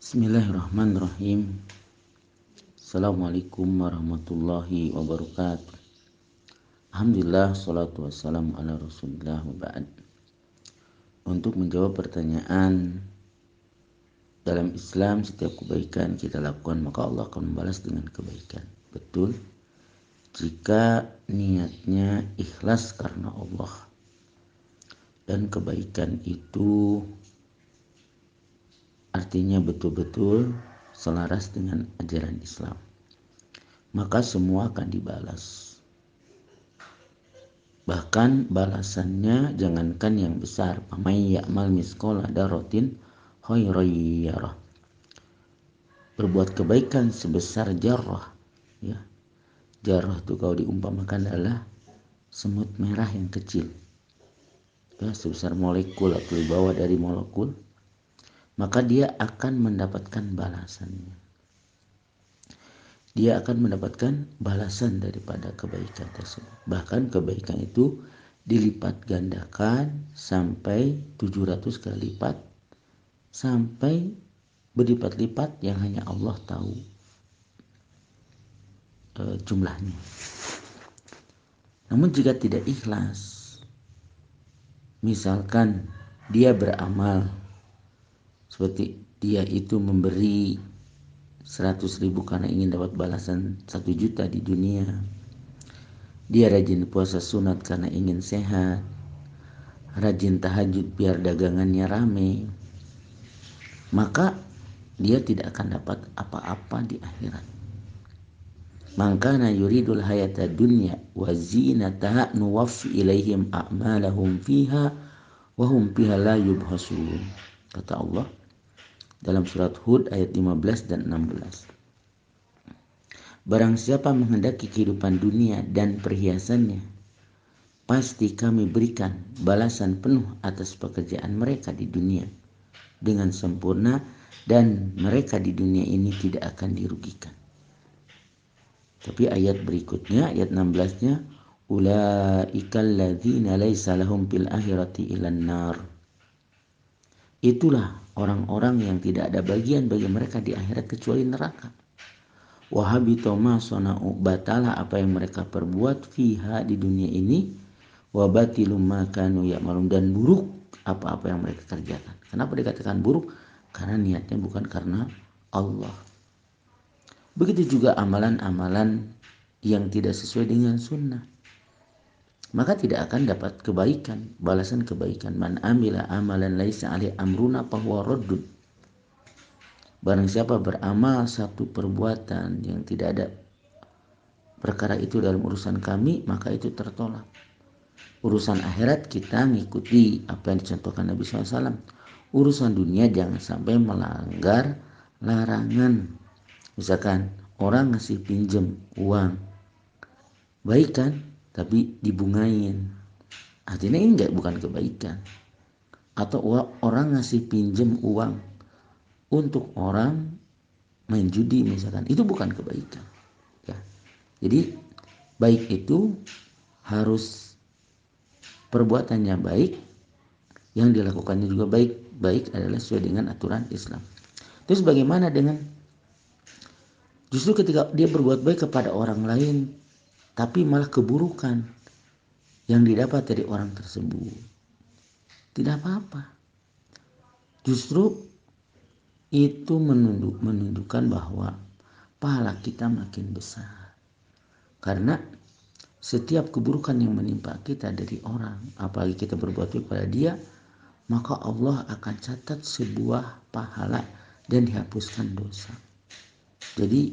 Bismillahirrahmanirrahim. Assalamualaikum warahmatullahi wabarakatuh. Alhamdulillah, salatu wassalamu ala rasulillah wa ba'd. Untuk menjawab pertanyaan, dalam Islam setiap kebaikan kita lakukan maka Allah akan membalas dengan kebaikan. Betul, jika niatnya ikhlas karena Allah dan kebaikan itu artinya betul-betul selaras dengan ajaran Islam, maka semua akan dibalas. Bahkan balasannya jangankan yang besar, pamay ya'mal misqala dzarratin khairan yarah. Berbuat kebaikan sebesar jarrah, ya. Jarrah itu kalau diumpamakan adalah semut merah yang kecil, ya, sebesar molekul atau di bawah dari molekul, maka dia akan mendapatkan balasannya. Dia akan mendapatkan balasan daripada kebaikan tersebut. Bahkan kebaikan itu dilipat gandakan sampai 700 kali lipat, sampai berlipat-lipat yang hanya Allah tahu jumlahnya. Namun jika tidak ikhlas, misalkan dia beramal seperti dia itu memberi 100.000 karena ingin dapat balasan 1 juta di dunia. Dia rajin puasa sunat karena ingin sehat, rajin tahajud biar dagangannya rame, maka dia tidak akan dapat apa-apa di akhirat. Mangkana yuridul hayata dunya wa zinataha nuwaffi ilaihim a'malahum fiha wa hum fiha la yubhasun. Kata Allah dalam surat Hud ayat 15 dan 16. Barang siapa menghendaki kehidupan dunia dan perhiasannya, pasti kami berikan balasan penuh atas pekerjaan mereka di dunia dengan sempurna, dan mereka di dunia ini tidak akan dirugikan. Tapi ayat berikutnya, ayat 16-nya, ulaikal ladzina laisa lahum fil akhirati ilan nar. Itulah orang-orang yang tidak ada bagian bagi mereka di akhirat kecuali neraka. Wa habita ma sana'u, batalah apa yang mereka perbuat fiha di dunia ini, wa batilum ma kanu ya'malun, dan buruk apa-apa yang mereka kerjakan. Kenapa dikatakan buruk? Karena niatnya bukan karena Allah. Begitu juga amalan-amalan yang tidak sesuai dengan sunnah, maka tidak akan dapat kebaikan, balasan kebaikan. Man amila amalan laisa alaihi amruna fahuwa raddun. Barang siapa beramal satu perbuatan yang tidak ada perkara itu dalam urusan kami, maka itu tertolak. Urusan akhirat kita ngikuti apa yang dicontohkan Nabi SAW. Urusan dunia jangan sampai melanggar larangan. Misalkan orang ngasih pinjem uang, baik kan, tapi dibungain, artinya ini bukan kebaikan. Atau orang ngasih pinjem uang untuk orang main judi misalkan, itu bukan kebaikan, ya. Jadi baik itu harus perbuatannya baik, yang dilakukannya juga baik. Baik adalah sesuai dengan aturan Islam. Terus bagaimana dengan justru ketika dia berbuat baik kepada orang lain, tapi malah keburukan yang didapat dari orang tersebut? Tidak apa-apa. Justru itu menunjukkan bahwa pahala kita makin besar. Karena setiap keburukan yang menimpa kita dari orang, apalagi kita berbuat baik pada dia, maka Allah akan catat sebuah pahala dan dihapuskan dosa. Jadi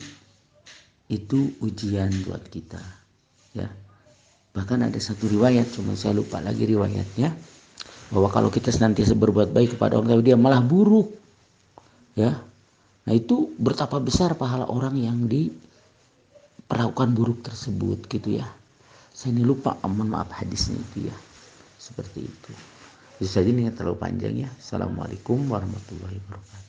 itu ujian buat kita, ya. Bahkan ada satu riwayat, cuma saya lupa lagi riwayatnya, bahwa kalau kita senantiasa berbuat baik kepada orang, tapi dia malah buruk, ya, nah itu betapa besar pahala orang yang diperlakukan buruk tersebut, gitu ya. Saya ini lupa, mohon maaf hadisnya itu, ya, seperti itu. Bisa jadi ini terlalu panjang, ya. Assalamualaikum warahmatullahi wabarakatuh.